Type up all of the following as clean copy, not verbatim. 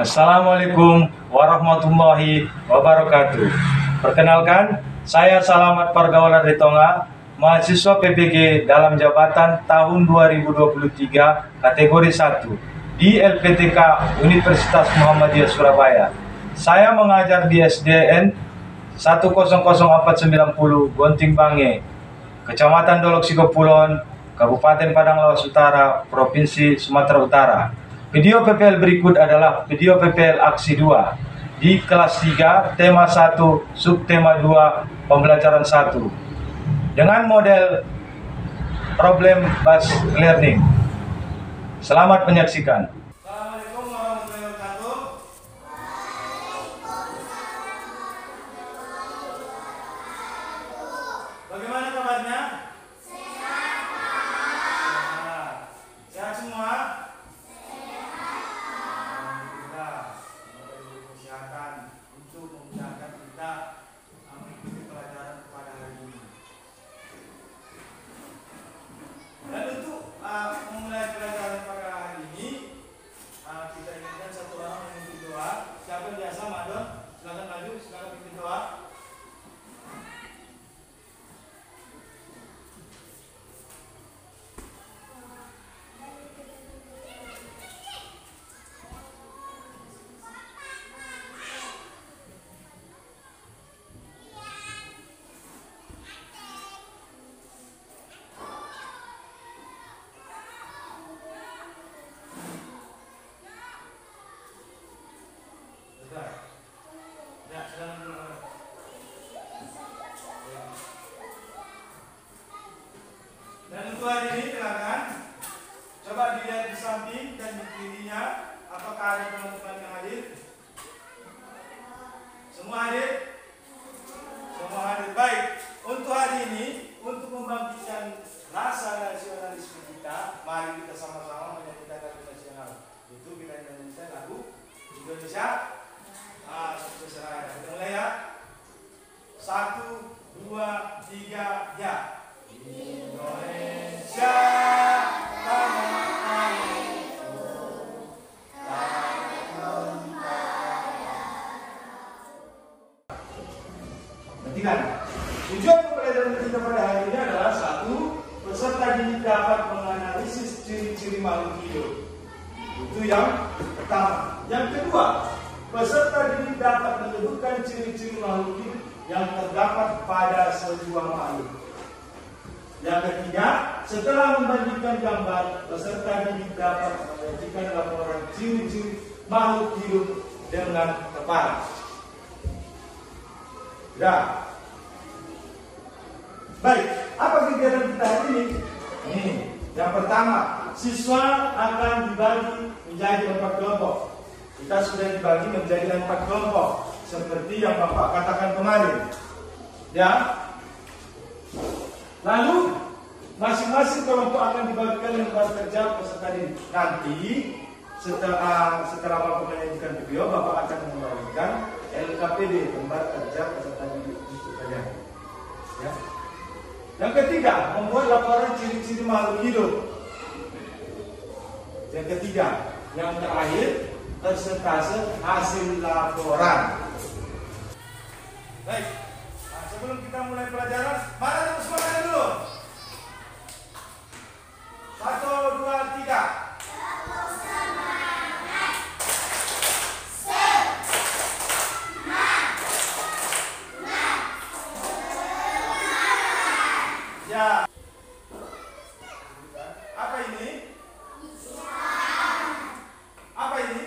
Assalamualaikum warahmatullahi wabarakatuh. Perkenalkan, saya Salamat Pergaulan Ritonga, mahasiswa PPG dalam jabatan tahun 2023 kategori 1 di LPTK Universitas Muhammadiyah Surabaya. Saya mengajar di SDN 100490 Gonting Bange, Kecamatan Dolok Sigopulon, Kabupaten Padang Lawas Utara, Provinsi Sumatera Utara. Video PPL berikut adalah video PPL Aksi 2 di kelas 3, tema 1, subtema 2, pembelajaran 1 dengan model problem based learning. Selamat menyaksikan. Assalamualaikum warahmatullahi wabarakatuh. Bagaimana kabarnya? Sehat. Sehat semua? Dan untuk hari ini silakan coba dilihat di samping dan di kirinya, apakah ada teman-teman yang hadir? Semua hadir? Semua hadir. Baik, untuk hari ini, untuk membangkitkan rasa nasionalisme kita, mari kita sama-sama menyanyikan lagu nasional. Itu kita nyanyikan lagu Indonesia. Terserah. Kita mulai ya. 1, 2, 3, ya. Indonesia tanah airku, tanah tumpah. Perhatikan, tujuan pembelajaran kita pada hari ini adalah 1. Peserta didik dapat menganalisis ciri-ciri makhluk hidup. Itu yang pertama. Yang kedua, peserta didik dapat menyebutkan ciri-ciri makhluk hidup yang terdapat pada sebuah makhluk. Yang ketiga, setelah membandingkan gambar, peserta didik dapat menyajikan laporan ciri-ciri makhluk hidup dengan tepat. Ya. Baik, apa kegiatan kita hari ini? Ini, yang pertama, siswa akan dibagi menjadi 4 kelompok. Kita sudah dibagi menjadi 4 kelompok, seperti yang Bapak katakan kemarin. Ya. Lalu masing-masing kelompok akan dibagikan lembar kerja peserta didik. Nanti setelah Bapak menyajikan video, Bapak akan membagikan LKPD, lembar kerja peserta didik untuk kalian. Ya. Yang ketiga, membuat laporan ciri-ciri makhluk hidup. Yang ketiga, yang terakhir, persentase hasil laporan. Baik. Sebelum kita mulai pelajaran, mana tepuk semangat dulu? 1, 2, 3. Tepuk semangat. Semangat. Ya. Apa ini? Apa ini?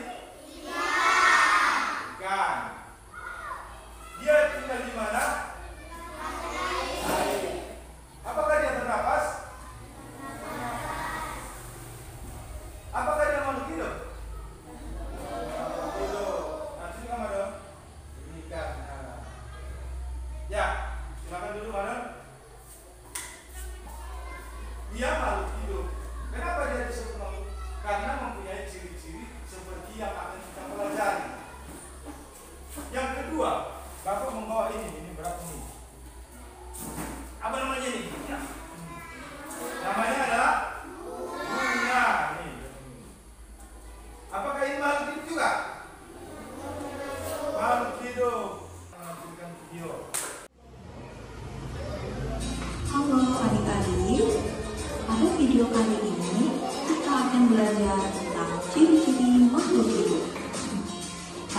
Ikan. Dia tinggal di mana? Apakah dia bernapas?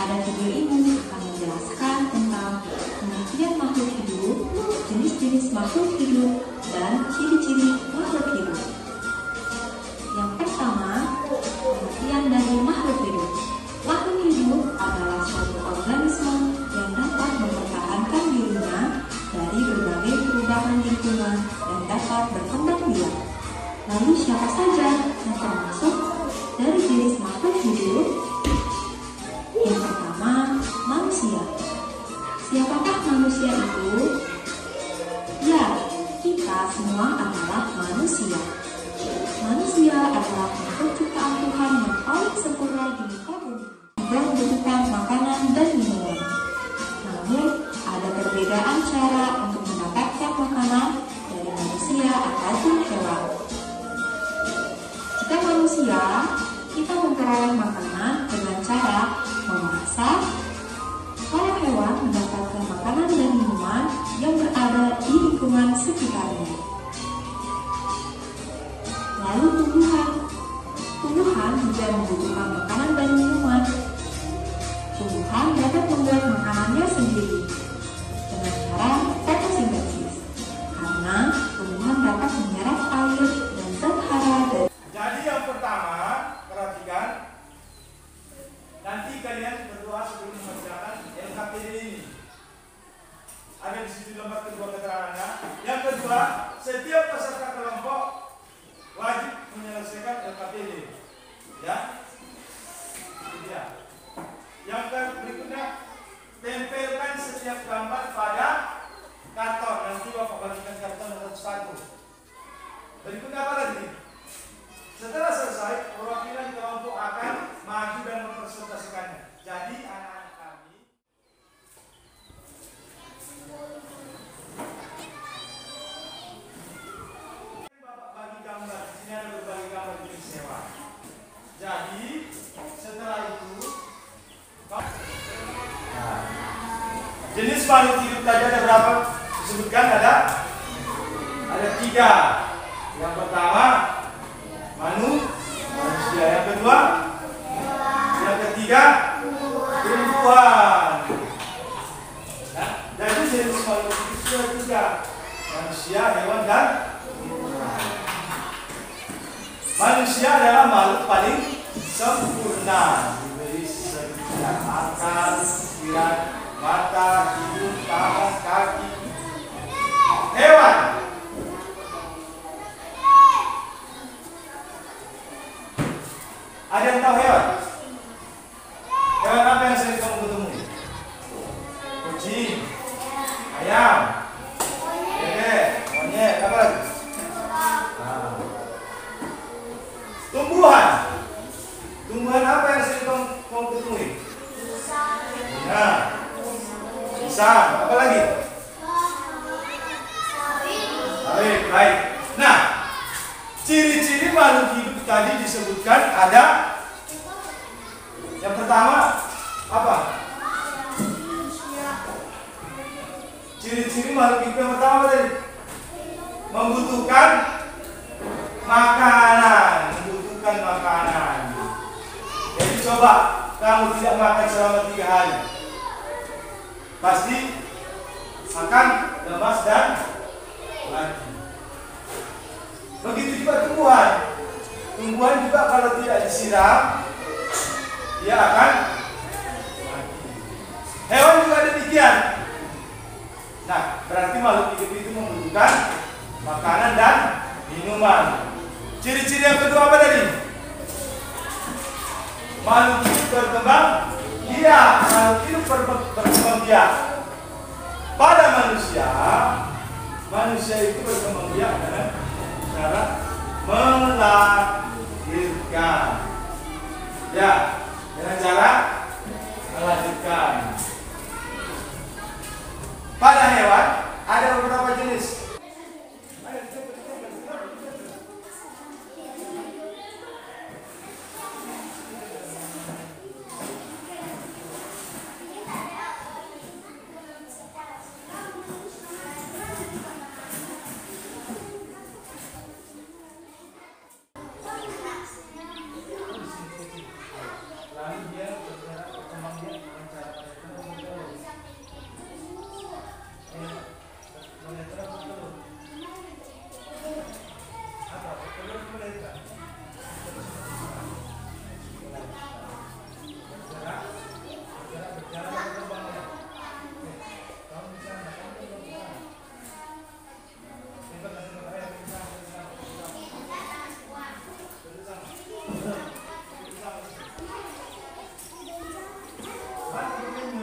Pada video ini akan menjelaskan tentang pengertian makhluk hidup, jenis-jenis makhluk hidup, dan ciri-ciri makhluk hidup. Yang pertama, pengertian dari makhluk hidup. Makhluk hidup adalah suatu organisme yang dapat mempertahankan dirinya dari berbagai perubahan lingkungan dan dapat berkembang biak. Lalu siapa saja yang termasuk dari jenis makhluk hidup? Yang pertama, manusia. Siapakah manusia itu? Ya, kita semua adalah manusia. Manusia adalah makhluk ciptaan Tuhan yang paling sempurna di muka bumi, juga membutuhkan makanan dan minuman. Namun, ada perbedaan cara untuk mendapatkan makanan dari manusia ataupun hewan. Jika manusia, kita memperoleh makanan dengan cara memasak. Para hewan mendapatkan makanan dan minuman yang berada di lingkungan sekitarnya. Lalu tumbuhan. Tumbuhan juga membutuhkan makanan dan minuman. Tumbuhan dapat membuat makanannya sendiri dengan cara fotosintesis, karena tumbuhan dapat menyerap air dan zat hara dari. Jadi yang pertama, perhatikan. Nanti kalian berdoa sebelum mengerjakan LKPD ini. Ada di situ lembar kedua keterangannya. Yang kedua, setiap peserta kelompok wajib menyelesaikan LKPD. Ya, itu dia. Yang berikutnya, tempelkan setiap gambar pada karton. Nanti Bapak bagikan karton satu-satu. Berikutnya apa lagi? Setelah selesai, perwakilan kelompok akan maju dan mempresentasikannya. Jadi anak-anak kami Bapak bagi gambar. Di sini ada berbagai gambar jenis hewan. Jadi setelah itu, jenis makhluk hidup tadi ada berapa? Disebutkan ada 3. Yang pertama manusia, yang kedua, yang ketiga tumbuhan. Nah, jadi jenis makhluk hidup itu 3: manusia, hewan, dan tumbuhan. Manusia adalah makhluk paling sempurna, diberi sekian akal, pikiran, mata, hidung, tangan, kaki. Hewan, ada yang tahu hewan? Hewan apa yang sering kamu ketemu? Kucing, ayam, bebek, monyet, apa lagi? Tumbuhan. Tumbuhan apa yang sering kamu ketemu? Nah, pisang, apa lagi? Sawit, baik. Nah, ciri-ciri makhluk hidup tadi disebutkan ada. Yang pertama apa? Ciri-ciri makhluk hidup yang pertama tadi membutuhkan makanan. Jadi coba kamu tidak makan selama 3 hari, pasti akan lemas dan mati. Begitu juga tumbuhan. Tumbuhan juga kalau tidak disiram, dia akan mati. Hewan juga demikian. Nah, berarti makhluk hidup itu membutuhkan makanan dan minuman. Ciri-ciri yang kedua apa tadi? Makhluk hidup berkembang biak. Makhluk hidup berkembang biak. Pada manusia itu berkembang biak dengan cara melahirkan. Ya, dengan cara melahirkan. Pada hewan ada beberapa jenis. Lalu dia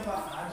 Pak. Aduh,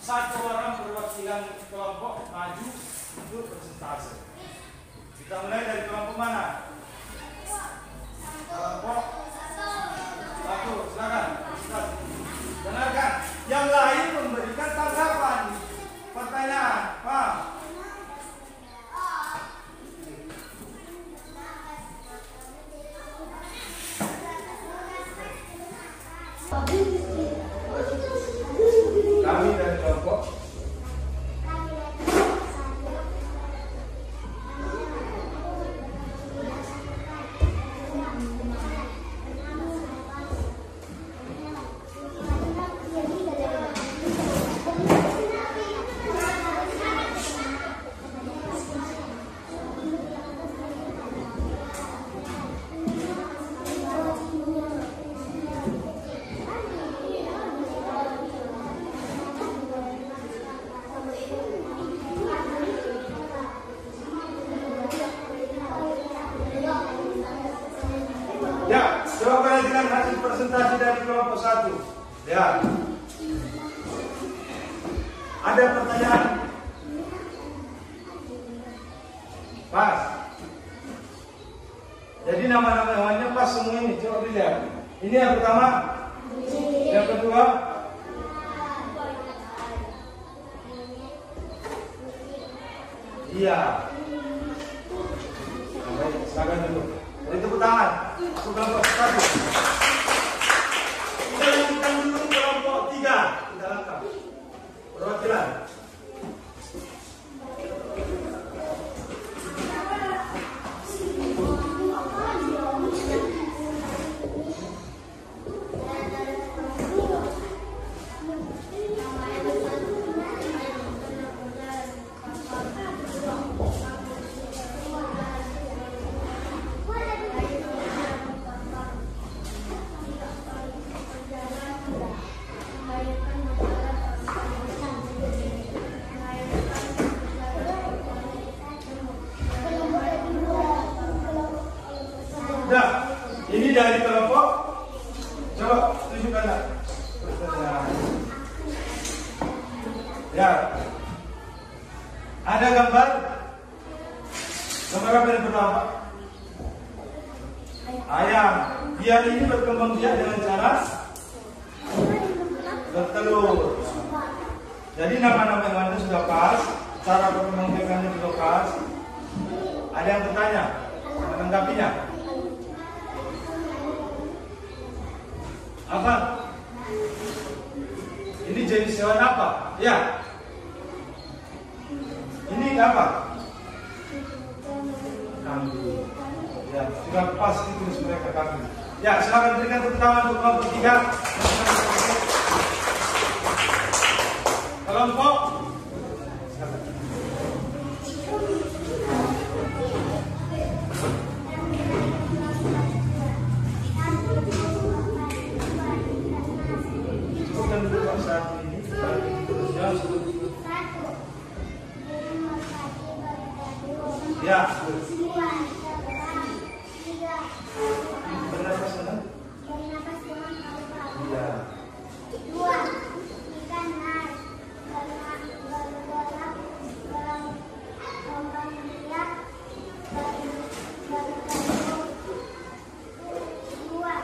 satu orang perwakilan kelompok maju untuk presentase. Kita mulai dari kelompok mana? Kelompok satu, silakan. Dengarkan. Yang lain memberikan tanggapan. Pertanyaan, Pak. Kami dari kelompok coba perhatikan hasil presentasi dari kelompok satu. Lihat. Ada pertanyaan. Pas. Jadi nama-nama hewannya pas semua ini. Coba dilihat. Ini yang pertama. Yang kedua. Iya. Baik, silakan dulu. Beri tepuk tangan. Kelompok satu. Kita lanjutkan dulu kelompok tiga. Kita lengkap. Perwakilan. Ini dari kelompok. Coba tunjukkan. Ya. Ada gambar. Gambar apa yang pertama? Ayam. Biar ini berkembang biak dengan cara bertelur. Jadi nama-nama hewan itu sudah pas. Cara berkembang biakannya juga pas. Ada yang bertanya? Menanggapinya? Apa? Ini jenis hewan apa? Ya. Ini apa? Kambing. Ya, sudah pas ditulis mereka kami. Ya, silakan berikan tepuk tangan untuk kelompok 3. Kelompok ya. Bernapas dengan? Ya. Dua, ikan naik, bergolak, gelombang liat, bergolak. Dua,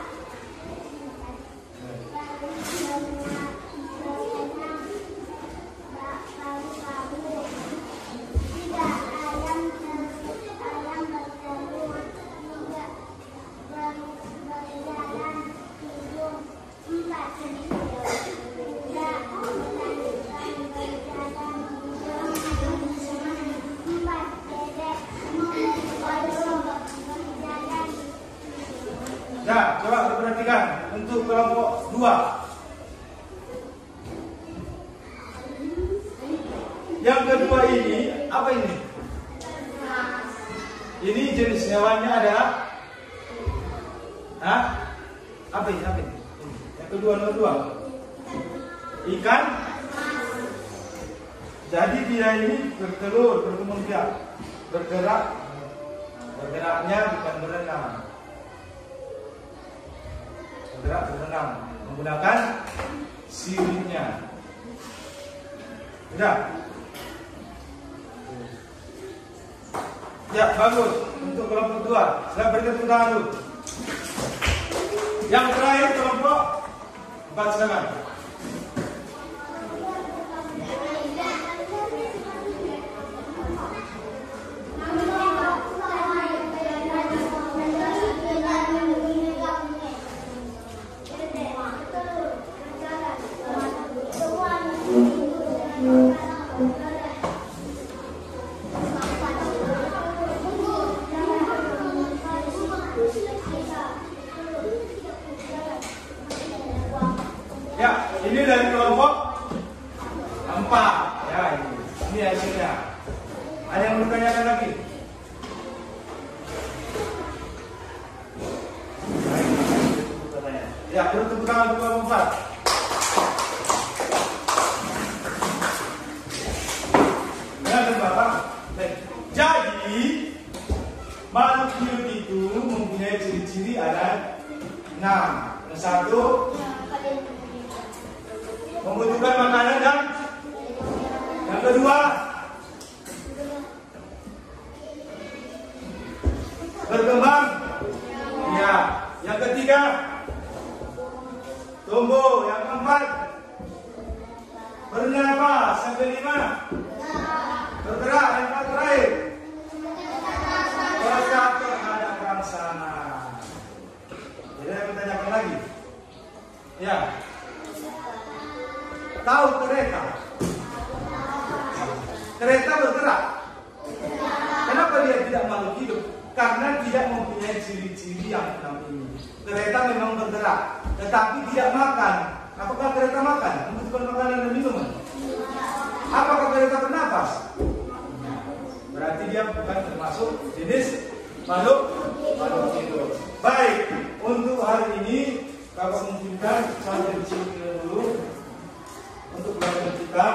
Ya, coba diperhatikan untuk kelompok 2. Yang kedua ini, apa ini? Ini jenis hewannya ada? Hah? Apa ini? Apa ini? Yang kedua, nomor 2. Ikan. Jadi dia ini bertelur, berkembang biak, bergerak. Bergeraknya bukan berenang. Bergerak berenang menggunakan siripnya. Sudah? Ya, bagus. Untuk kelompok 2, saya berikan tepuk tangan dulu. Yang terakhir kelompok 4, silakan. Ya, ini dari kelompok 4. Ya, ini hasilnya. Ada yang mau ditanyakan lagi? Ya, tepuk tangan untuk kelompok 4. Ya, Bapak. Jadi, makhluk hidup itu mempunyai ciri-ciri ada 6. Yang satu, membutuhkan makanan, dan yang kedua, berkembang. Ya, yang ketiga, tumbuh. Yang keempat, bernapas. Yang kelima, bergerak. Yang terakhir, bergerak terhadap rangsana. Jadi saya bertanyakan lagi. Ya. Tahu kereta? Kereta bergerak. Kenapa dia tidak makhluk hidup? Karena tidak mempunyai ciri-ciri yang 6 ini. Kereta memang bergerak, tetapi tidak makan. Apakah kereta makan? Membutuhkan makanan dan minuman? Apakah kereta bernapas? Berarti dia bukan termasuk jenis makhluk hidup. Baik, untuk hari ini Bapak mungkinkan sampai di sini dulu untuk pelajaran kita,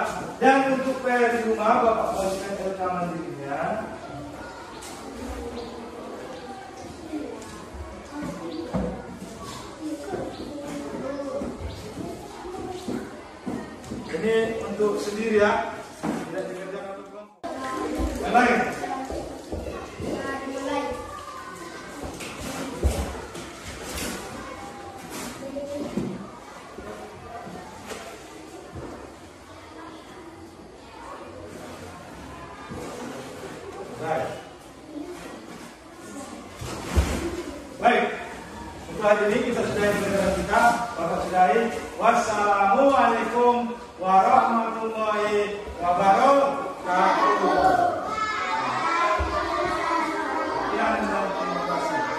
dan untuk PR di rumah Bapak posisikan rekaman dirinya. Ini untuk sendiri ya, tidak dikerjakan untuk kelompok. Yang lain. Baik, untuk hari ini kita sudah belajar kita. Bapak sudahi. Wassalamualaikum warahmatullahi wabarakatuh. Terima kasih.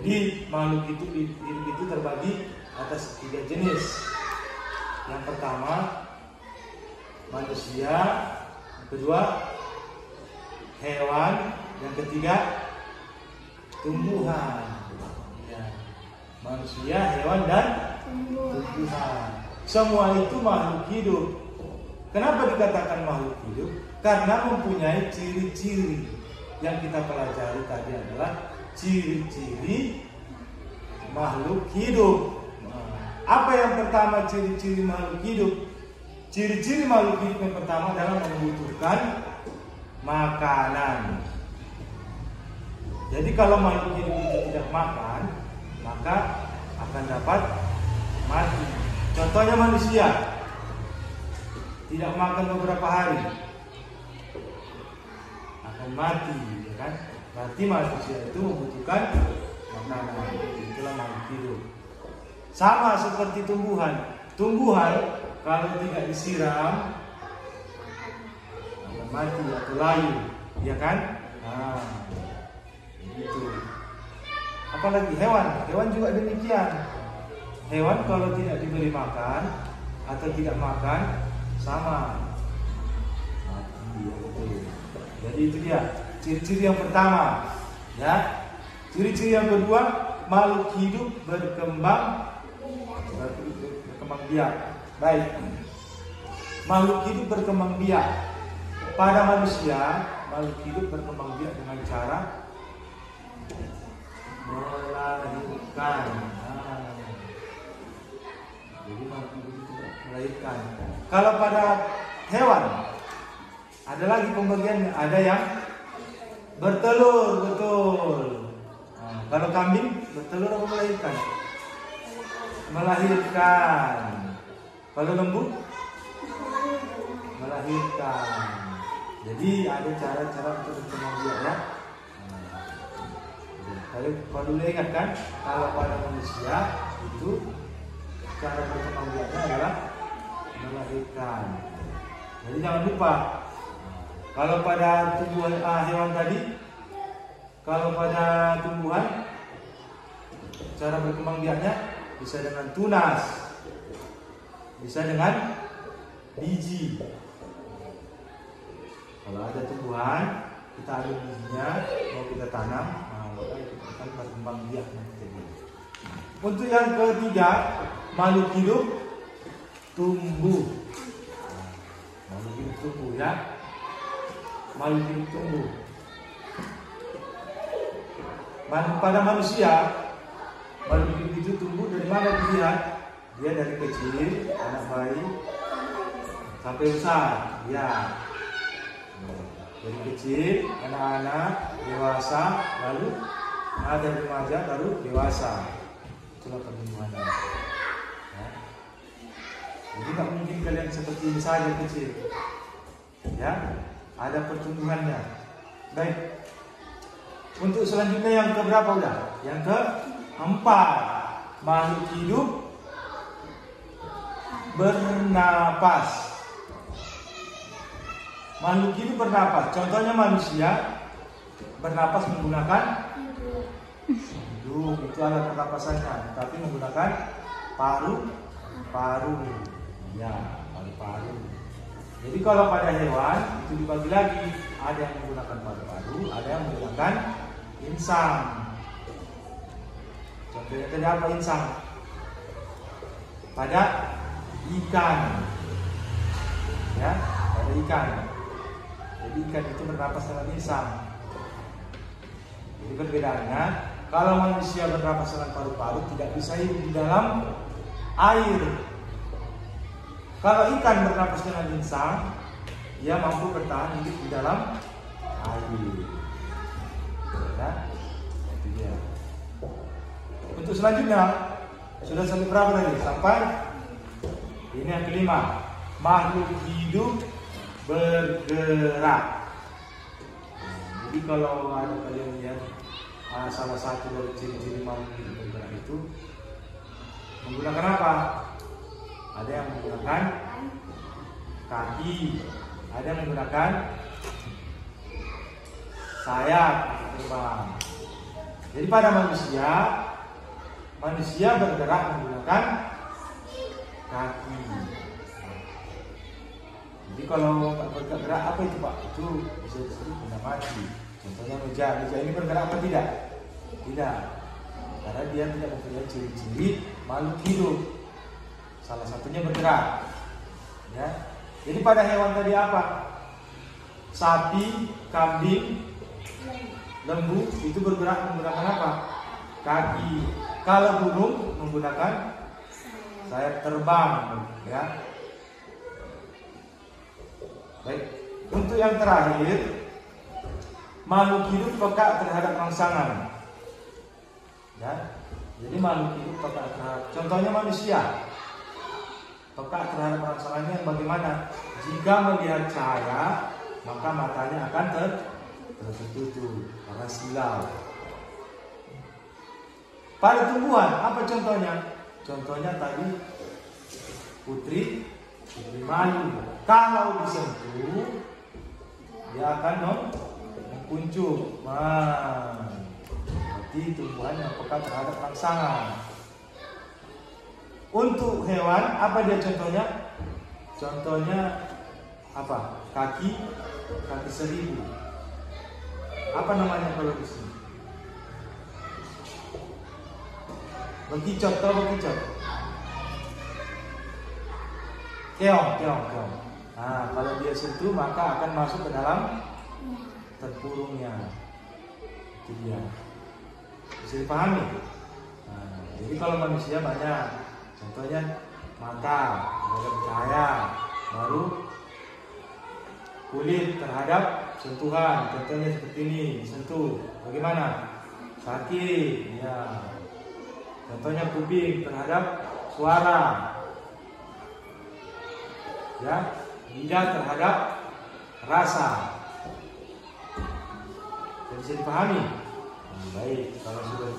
Jadi makhluk hidup itu terbagi atas 3 jenis. Yang pertama manusia, yang kedua hewan, yang ketiga tumbuhan. Ya. Manusia, hewan, dan tumbuhan. Semua itu makhluk hidup. Kenapa dikatakan makhluk hidup? Karena mempunyai ciri-ciri. Yang kita pelajari tadi adalah ciri-ciri makhluk hidup. Apa yang pertama ciri-ciri makhluk hidup? Ciri-ciri makhluk hidup yang pertama adalah membutuhkan makanan. Jadi kalau makhluk hidup itu tidak makan, maka akan dapat mati. Contohnya manusia tidak makan beberapa hari akan mati, ya kan? Berarti manusia itu membutuhkan makanan. Itulah makhluk hidup. Sama seperti tumbuhan. Tumbuhan kalau tidak disiram akan mati atau layu, ya kan? Nah, begitu. Apalagi hewan. Hewan juga demikian. Hewan kalau tidak diberi makan atau tidak makan sama mati, ya betul. Jadi itu dia ciri-ciri yang pertama, ya. Ciri-ciri yang kedua, makhluk hidup berkembang biak. Baik. Makhluk hidup berkembang biak. Pada manusia, makhluk hidup berkembang biak dengan cara melahirkan. Jadi makhluk hidup itu melahirkan. Kalau pada hewan, ada lagi pembagiannya. Ada yang bertelur, betul. Nah, kalau kambing bertelur apa melahirkan? Melahirkan. Kalau lembu melahirkan. Jadi ada cara-cara untuk berkembang biak, ya. Kalau dulu ingat kan, kalau pada manusia itu cara berkembang biaknya adalah melahirkan. Jadi jangan lupa. Kalau pada tumbuhan hewan tadi, kalau pada tumbuhan cara berkembang biaknya bisa dengan tunas, bisa dengan biji. Kalau ada tumbuhan, kita ada bijinya, mau kita tanam, maka kita akan berkembang biak nanti. Untuk yang ketiga, makhluk hidup tumbuh. Makhluk hidup tumbuh, ya. Makhluk hidup tumbuh. Pada manusia, makhluk hidup itu tumbuh dari mana dilihat? Dia dari kecil, anak bayi, sampai besar, ya. Dari kecil, anak-anak, dewasa, lalu ada remaja, baru dewasa. Itulah pertumbuhannya. Ya. Jadi tak mungkin kalian seperti ini saja kecil. Ya, ada pertumbuhannya. Baik. Untuk selanjutnya yang keberapa udah? Yang keempat, makhluk hidup bernapas. Makhluk hidup bernapas. Contohnya manusia bernapas menggunakan hidung, itu alat pernapasannya, tapi menggunakan paru. Ya, paru. Jadi kalau pada hewan itu dibagi lagi, ada yang menggunakan paru-paru, ada yang menggunakan insang. Contohnya tadi apa insang? Pada ikan, ya, pada ikan. Jadi ikan itu bernapas dengan insang. Jadi perbedaannya, kalau manusia bernapas dengan paru-paru tidak bisa hidup di dalam air. Kalau ikan bernapas dengan insang, dia mampu bertahan hidup di dalam air. Ya, itu dia. Untuk selanjutnya, sudah sampai berapa tadi? Sampai ini yang kelima, makhluk hidup bergerak. Jadi kalau ada kalian lihat salah satu dari ciri-ciri makhluk hidup bergerak itu menggunakan apa? Ada yang menggunakan kaki, ada yang menggunakan sayap terbang. Jadi pada manusia bergerak menggunakan kaki. Jadi kalau nggak bergerak apa itu Pak? Itu bisa disebut benda mati. Contohnya meja ini bergerak apa tidak? Tidak, karena dia tidak mempunyai ciri-ciri makhluk hidup. Salah satunya bergerak. Ya. Jadi pada hewan tadi apa? Sapi, kambing, lembu itu bergerak menggunakan apa? Kaki. Kalau burung menggunakan sayap terbang, ya. Baik. Untuk yang terakhir, makhluk hidup peka terhadap rangsangan. Ya. Jadi makhluk hidup peka terhadap, contohnya manusia. Peka terhadap rangsangannya bagaimana? Jika melihat cahaya, maka matanya akan tertutup karena silau. Pada tumbuhan, apa contohnya? Contohnya tadi putri malu. Kalau disentuh, dia akan mengkuncup. Berarti tumbuhan yang peka terhadap rangsangan. Untuk hewan, apa dia contohnya? Contohnya apa? Kaki 1000. Apa namanya kalau di sini? Bekicot, tahu bekicot? Keong. Nah, kalau dia sentuh maka akan masuk ke dalam tempurungnya. Itu dia. Bisa dipahami? Nah, jadi kalau manusia banyak, contohnya mata terhadap cahaya, baru kulit terhadap sentuhan. Contohnya seperti ini, disentuh. Bagaimana? Kaki, ya. Contohnya kuping terhadap suara. Ya, lidah terhadap rasa. Bisa dipahami? Baik, kalau sudah